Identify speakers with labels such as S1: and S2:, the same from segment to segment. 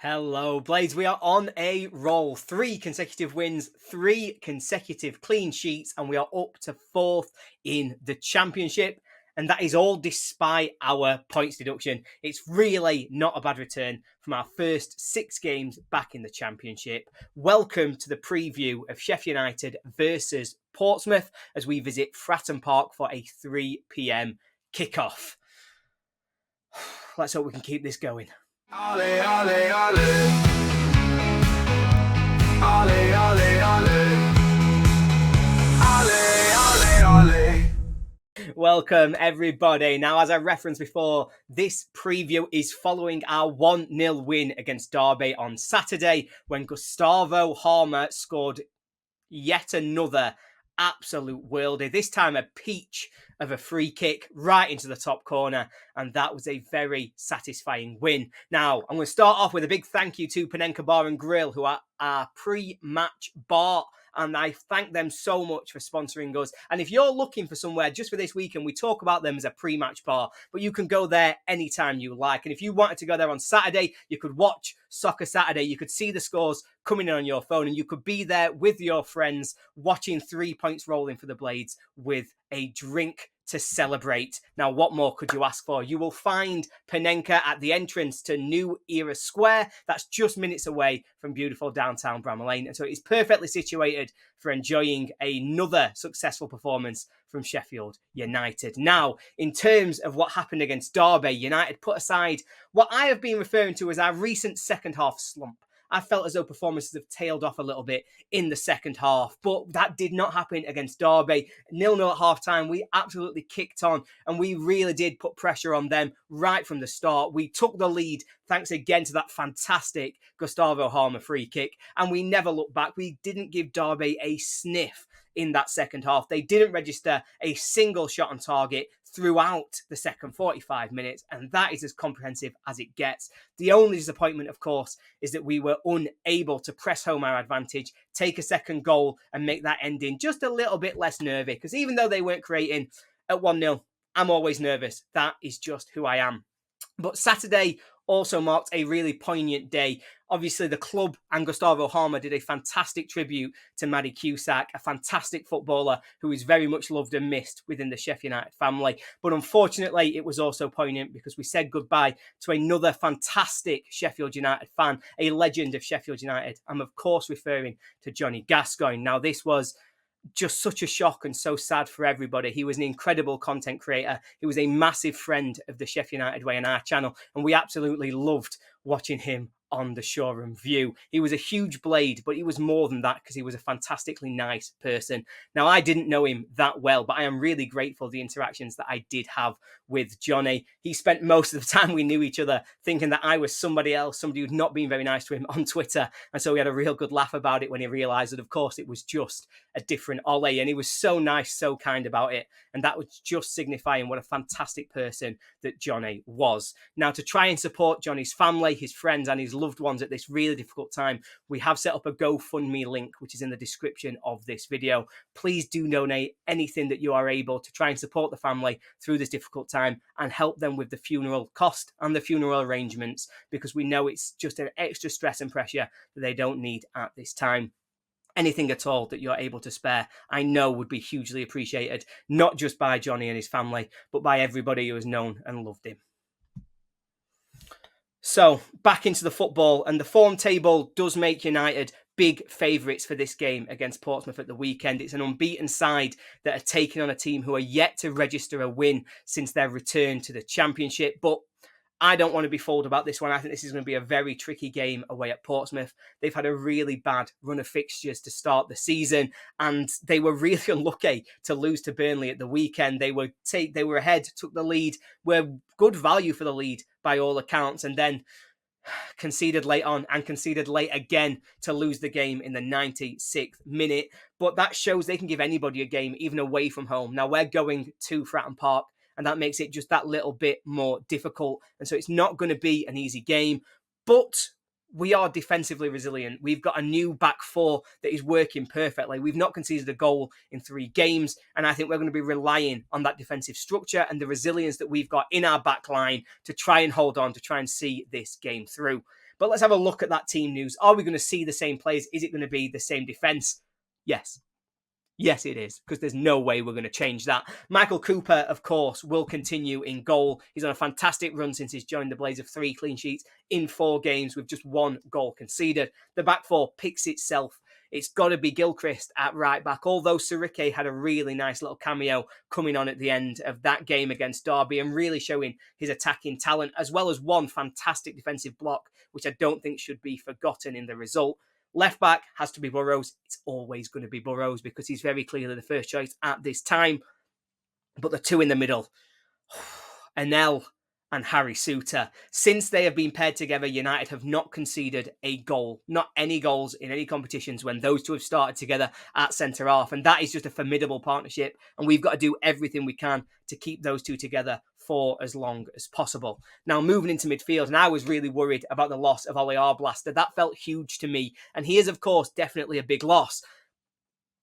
S1: Hello, Blades. We are on a roll. 3 consecutive wins, 3 consecutive clean sheets, and we are up to 4th in the championship. And that is all despite our points deduction. It's really not a bad return from our first 6 games back in the championship. Welcome to the preview of Sheffield United versus Portsmouth as we visit Fratton Park for a 3 p.m. kickoff. Let's hope we can keep this going. Ole, ole, ole. Ole, ole, ole. Ole, ole, ole. Welcome, everybody. Now, as I referenced before, this preview is following our 1-0 win against Derby on Saturday when 𝗣𝗿𝗲𝗵𝗹𝗹 scored yet another absolute worldie. This time a peach of a free kick right into the top corner, and that was a very satisfying win. Now, I'm going to start off with a big thank you to Panenka Bar and Grill, who are our pre-match bar, and I thank them so much for sponsoring us. And if you're looking for somewhere just for this weekend, we talk about them as a pre-match bar, but you can go there anytime you like. And if you wanted to go there on Saturday, you could watch Soccer Saturday, you could see the scores coming in on your phone, and you could be there with your friends watching 3 points rolling for the Blades with a drink to celebrate. Now, what more could you ask for? You will find Panenka at the entrance to 𝗬𝗍𝗄 Square. That's just minutes away from beautiful downtown Bramall Lane. And so it is perfectly situated for enjoying another successful performance from Sheffield United. Now, in terms of what happened against Derby, United put aside what I have been referring to as our recent second half slump. I felt as though performances have tailed off a little bit in the second half, but that did not happen against Derby. 0-0 at half-time, we absolutely kicked on, and we really did put pressure on them right from the start. We took the lead thanks again to that fantastic 𝗣𝗿𝗲𝗵𝗹𝗹 free kick, and we never looked back. We didn't give Derby a sniff in that second half. They didn't register a single shot on target throughout the second 45 minutes, and that is as comprehensive as it gets. The only disappointment, of course, is that we were unable to press home our advantage, take a second goal, and make that ending just a little bit less nervy, because even though they weren't creating at 1-0, I'm always nervous. That is just who I am. But Saturday also marked a really poignant day. Obviously, the club and 𝗣𝗿𝗲𝗵𝗹𝗹 did a fantastic tribute to 𝗦𝗽ecie 𝗿𝗫, a fantastic footballer who is very much loved and missed within the Sheffield United family. But unfortunately, it was also poignant because we said goodbye to another fantastic Sheffield United fan, a legend of Sheffield United. I'm, of course, referring to Johnny Gascoigne. Now, this was just such a shock and so sad for everybody. He was an incredible content creator. He was a massive friend of the Sheffield United Way on our channel, and we absolutely loved watching him on the showroom view. He was a huge blade, but he was more than that because he was a fantastically nice person. Now, I didn't know him that well, but I am really grateful for the interactions that I did have with Johnny. He spent most of the time we knew each other thinking that I was somebody else, somebody who'd not been very nice to him on Twitter. And so we had a real good laugh about it when he realised that, of course, it was just a different Ollie. And he was so nice, so kind about it. And that was just signifying what a fantastic person that Johnny was. Now, to try and support Johnny's family, his friends and his loved ones at this really difficult time, we have set up a GoFundMe link, which is in the description of this video. Please do donate anything that you are able to try and support the family through this difficult time and help them with the funeral cost and the funeral arrangements, because we know it's just an extra stress and pressure that they don't need at this time. Anything at all that you're able to spare, I know would be hugely appreciated, not just by Johnny and his family, but by everybody who has known and loved him. So, back into the football, and the form table does make United big favourites for this game against Portsmouth at the weekend. It's an unbeaten side that are taking on a team who are yet to register a win since their return to the Championship, but I don't want to be fooled about this one. I think this is going to be a very tricky game away at Portsmouth. They've had a really bad run of fixtures to start the season, and they were really unlucky to lose to Burnley at the weekend. They were ahead, took the lead, were good value for the lead by all accounts, and then conceded late on and conceded late again to lose the game in the 96th minute. But that shows they can give anybody a game, even away from home. Now, we're going to Fratton Park, and that makes it just that little bit more difficult. And so it's not going to be an easy game, but we are defensively resilient. We've got a new back four that is working perfectly. We've not conceded a goal in 3 games, and I think we're going to be relying on that defensive structure and the resilience that we've got in our back line to try and hold on, to try and see this game through. But let's have a look at that team news. Are we going to see the same players? Is it going to be the same defence? Yes. Yes, it is, because there's no way we're going to change that. Michael Cooper, of course, will continue in goal. He's on a fantastic run since he's joined the Blaze of 3 clean sheets in 4 games with just 1 goal conceded. The back 4 picks itself. It's got to be Gilchrist at right back, although 𝗍𝗫 had a really nice little cameo coming on at the end of that game against Derby and really showing his attacking talent, as well as 1 fantastic defensive block, which I don't think should be forgotten in the result. Left back has to be Burrows. It's always going to be Burrows because he's very clearly the first choice at this time. But the 2 in the middle, 𝗍𝗿 and Harry Souttar. Since they have been paired together, United have not conceded a goal. Not any goals in any competitions when those 2 have started together at centre-half. And that is just a formidable partnership. And we've got to do everything we can to keep those 2 together for as long as possible. Now, moving into midfield, and I was really worried about the loss of 𝗚𝗿𝗏𝗏. That felt huge to me. And he is, of course, definitely a big loss.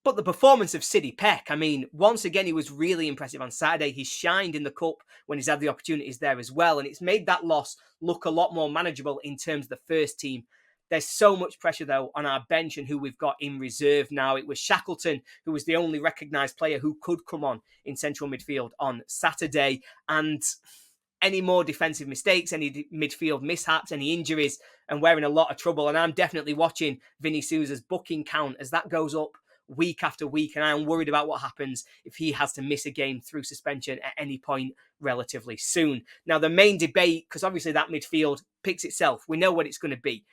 S1: But the performance of 𝗍𝗫, I mean, once again, he was really impressive on Saturday. He shined in the cup when he's had the opportunities there as well. And it's made that loss look a lot more manageable in terms of the first team. There's so much pressure, though, on our bench and who we've got in reserve now. It was Shackleton, who was the only recognised player who could come on in central midfield on Saturday. And any more defensive mistakes, any midfield mishaps, any injuries, and we're in a lot of trouble. And I'm definitely watching Vinny Souza's booking count as that goes up week after week, and I'm worried about what happens if he has to miss a game through suspension at any point relatively soon. Now, the main debate, because obviously that midfield picks itself, we know what it's going to be.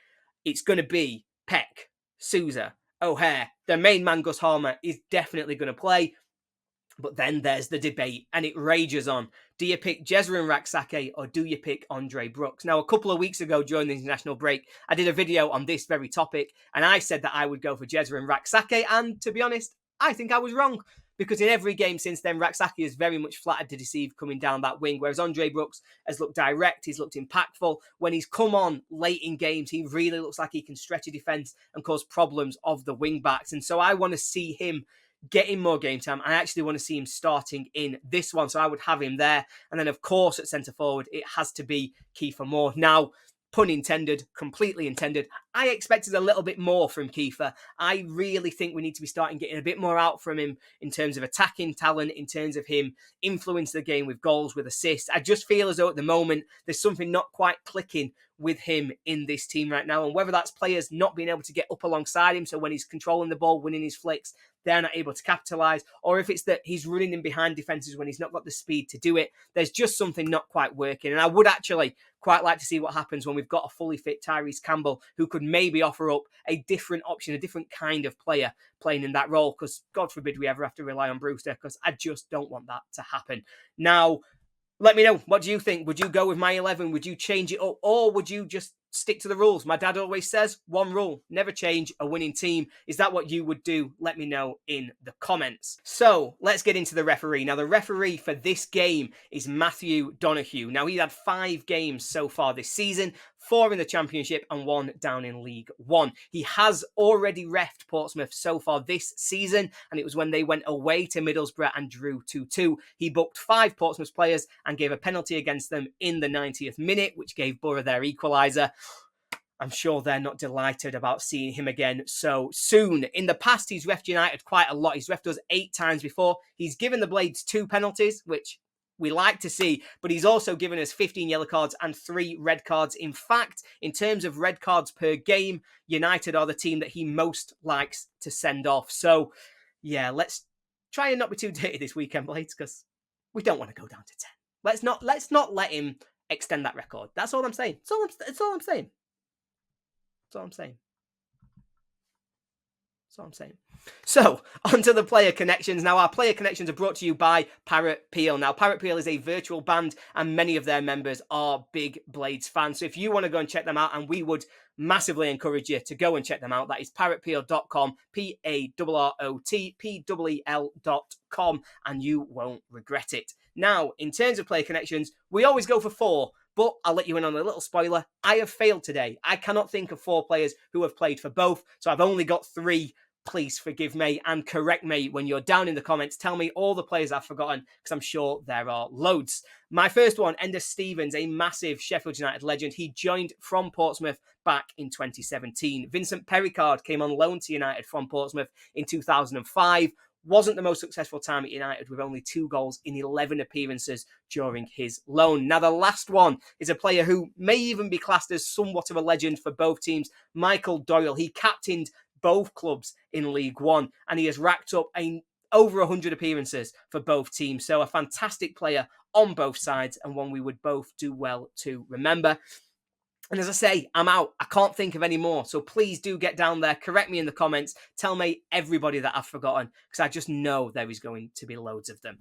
S1: It's going to be Peck, Souza, O'Hare. The main man, Gus Harmer, is definitely going to play. But then there's the debate, and it rages on. Do you pick 𝗍𝗻 𝗏𝗏𝗏 or do you pick Andre Brooks? Now, a couple of weeks ago during the international break, I did a video on this very topic, and I said that I would go for 𝗍𝗻 𝗏𝗏𝗏, and to be honest, I think I was wrong. Because in every game since then, 𝗏𝗏𝗏 is very much flattered to deceive coming down that wing, whereas Andre Brooks has looked direct, he's looked impactful. When he's come on late in games, he really looks like he can stretch a defence and cause problems of the wing-backs. And so I want to see him getting more game time. I actually want to see him starting in this one, so I would have him there. And then, of course, at centre-forward, it has to be 𝗤𝗏. Now, pun intended, completely intended, I expected a little bit more from 𝗤𝗏. I really think we need to be starting getting a bit more out from him in terms of attacking talent, in terms of him influencing the game with goals, with assists. I just feel as though at the moment there's something not quite clicking with him in this team right now. And whether that's players not being able to get up alongside him, so when he's controlling the ball, winning his flicks, they're not able to capitalise, or if it's that he's running in behind defences when he's not got the speed to do it, there's just something not quite working. And I would actually quite like to see what happens when we've got a fully fit 𝗬𝗏 Campbell who could maybe offer up a different option, a different kind of player playing in that role, because God forbid we ever have to rely on Brewster, because I just don't want that to happen. Now, let me know, what do you think? Would you go with my 11? Would you change it up? Or would you just stick to the rules? My dad always says, one rule, never change a winning team. Is that what you would do? Let me know in the comments. So let's get into the referee. Now, the referee for this game is Matthew Donoghue. Now, he had 5 games so far this season, 4 in the Championship and 1 down in League One. He has already reffed Portsmouth so far this season, and it was when they went away to Middlesbrough and drew 2-2. He booked 5 Portsmouth players and gave a penalty against them in the 90th minute, which gave Borough their equaliser. I'm sure they're not delighted about seeing him again so soon. In the past, he's reffed United quite a lot. He's reffed us 8 times before. He's given the Blades 2 penalties, which we like to see, but he's also given us 15 yellow cards and 3 red cards. In fact, in terms of red cards per game, United are the team that he most likes to send off. So, yeah, let's try and not be too dirty this weekend, Blades, because we don't want to go down to 10. Let's not let him extend that record. That's all I'm saying. That's all I'm saying. That's all I'm saying. That's all I'm saying. So, onto the player connections. Now, our player connections are brought to you by 𝗏𝗏𝗏. Now, 𝗏𝗏𝗏 is a virtual band, and many of their members are big Blades fans. So, if you want to go and check them out, and we would massively encourage you to go and check them out, that is 𝗏𝗏𝗏𝗏.com, 𝗏𝗏𝗏𝗏𝗏PEERICARD.com, and you won't regret it. Now, in terms of player connections, we always go for 4. But I'll let you in on a little spoiler. I have failed today. I cannot think of 4 players who have played for both. So I've only got 3 please forgive me and correct me when you're down in the comments. Tell me all the players I've forgotten, because I'm sure there are loads. My first one, Ender Stevens, a massive Sheffield United legend. He joined from Portsmouth back in 2017. Vincent PERICARD came on loan to United from Portsmouth in 2005. Wasn't the most successful time at United, with only 2 goals in 11 appearances during his loan. Now, the last one is a player who may even be classed as somewhat of a legend for both teams, Michael Doyle. He captained both clubs in League One, and he has racked up over 100 appearances for both teams. So a fantastic player on both sides, and one we would both do well to remember. And as I say, I'm out. I can't think of any more. So please do get down there. Correct me in the comments. Tell me everybody that I've forgotten, because I just know there is going to be loads of them.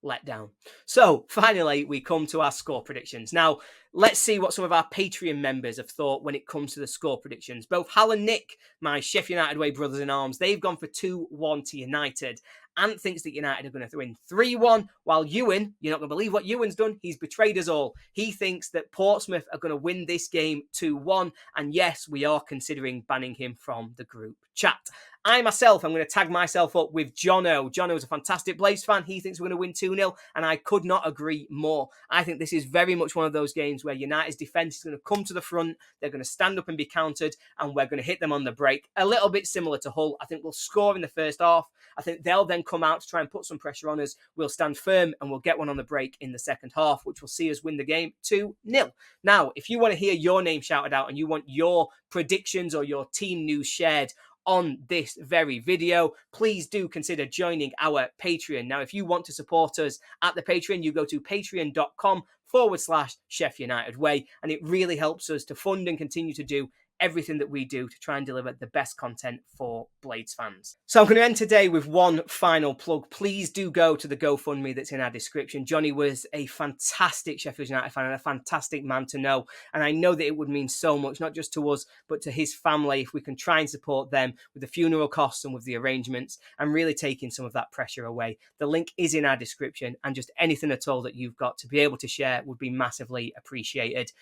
S1: Let down. So finally, we come to our score predictions. Now, let's see what some of our Patreon members have thought when it comes to the score predictions. Both Hal and Nick, my Sheffield United way brothers in arms, they've gone for 2-1 to United. Ant thinks that United are going to win 3-1, while Ewan, you're not going to believe what Ewan's done. He's betrayed us all. He thinks that Portsmouth are going to win this game 2-1. And yes, we are considering banning him from the group chat. I myself, I'm going to tag myself up with Jono. Jono is a fantastic Blaze fan. He thinks we're going to win 2-0, and I could not agree more. I think this is very much one of those games where United's defence is going to come to the front. They're going to stand up and be countered, and we're going to hit them on the break. A little bit similar to Hull. I think we'll score in the first half. I think they'll then come out to try and put some pressure on us. We'll stand firm, and we'll get one on the break in the second half, which will see us win the game 2-0. Now, if you want to hear your name shouted out and you want your predictions or your team news shared on this very video, please do consider joining our Patreon. Now, if you want to support us at the Patreon, you go to patreon.com/Sheff United Way, and it really helps us to fund and continue to do everything that we do to try and deliver the best content for Blades fans. So I'm going to end today with one final plug. Please do go to the GoFundMe that's in our description. Johnny was a fantastic Sheffield United fan and a fantastic man to know. And I know that it would mean so much, not just to us, but to his family, if we can try and support them with the funeral costs and with the arrangements, and really taking some of that pressure away. The link is in our description, and just anything at all that you've got to be able to share would be massively appreciated.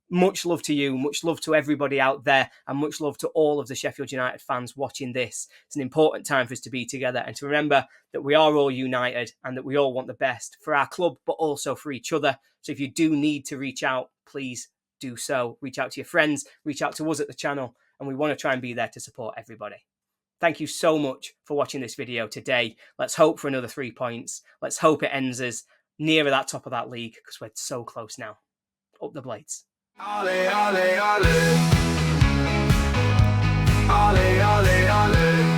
S1: Much love to you, much love to everybody out there, and much love to all of the Sheffield United fans watching this. It's an important time for us to be together and to remember that we are all united and that we all want the best for our club, but also for each other. So if you do need to reach out, please do so. Reach out to your friends, reach out to us at the channel, and we want to try and be there to support everybody. Thank you so much for watching this video today. Let's hope for another 3 points. Let's hope it ends us nearer that top of that league, because we're so close now. Up the Blades. 𝗚𝗿𝗶𝗹𝗵 𝗚𝗿𝗶𝗵𝗹𝗵 𝗚𝗿𝗶𝗵𝗵𝗵 𝗚𝗿𝗶𝗵𝗵𝗵